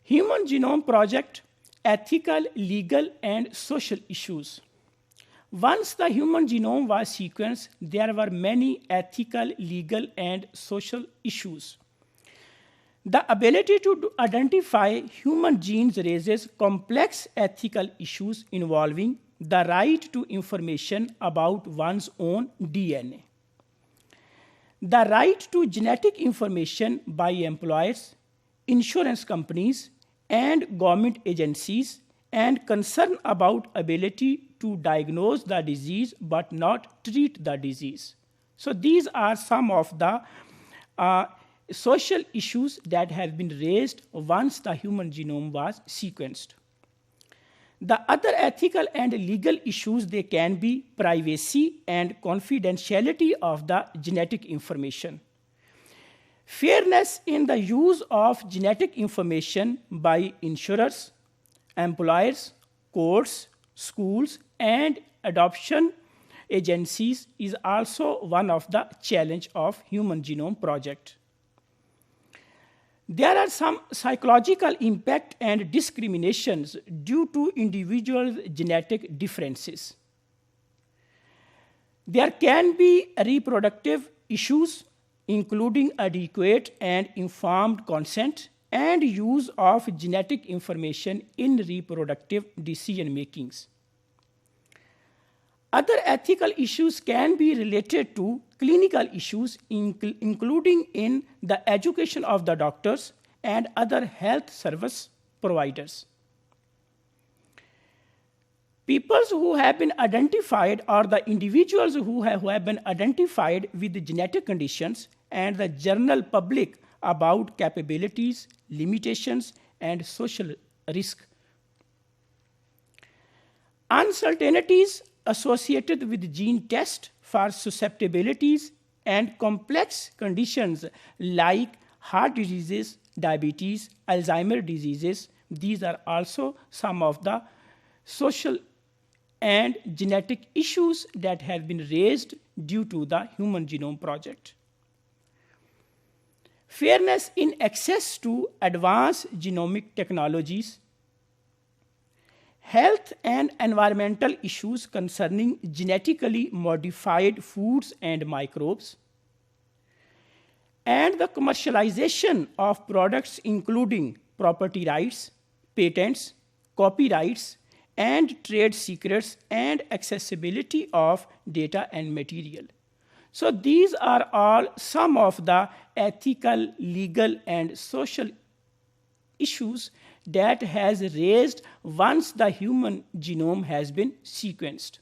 Human Genome Project, ethical, legal, and social issues. Once the human genome was sequenced, there were many ethical, legal, and social issues. The ability to identify human genes raises complex ethical issues involving the right to information about one's own DNA, the right to genetic information by employers, insurance companies, and government agencies, and concern about ability to diagnose the disease but not treat the disease. So these are some of the social issues that have been raised once the human genome was sequenced. The other ethical and legal issues, they can be privacy and confidentiality of the genetic information, fairness in the use of genetic information by insurers, employers, courts, schools, and adoption agencies is also one of the challenge of Human Genome Project. There are some psychological impact and discriminations due to individual genetic differences. There can be reproductive issues, including adequate and informed consent and use of genetic information in reproductive decision makings. Other ethical issues can be related to clinical issues, including in the education of the doctors and other health service providers. People who have been identified, or the individuals who have been identified with the genetic conditions, and the general public about capabilities, limitations, and social risk. Uncertainties associated with gene test for susceptibilities and complex conditions like heart diseases, diabetes, Alzheimer's diseases. These are also some of the social and genetic issues that have been raised due to the Human Genome Project. Fairness in access to advanced genomic technologies, health and environmental issues concerning genetically modified foods and microbes, and the commercialization of products including property rights, patents, copyrights, and trade secrets, and accessibility of data and material. So these are all some of the ethical, legal, and social issues that has raised once the human genome has been sequenced.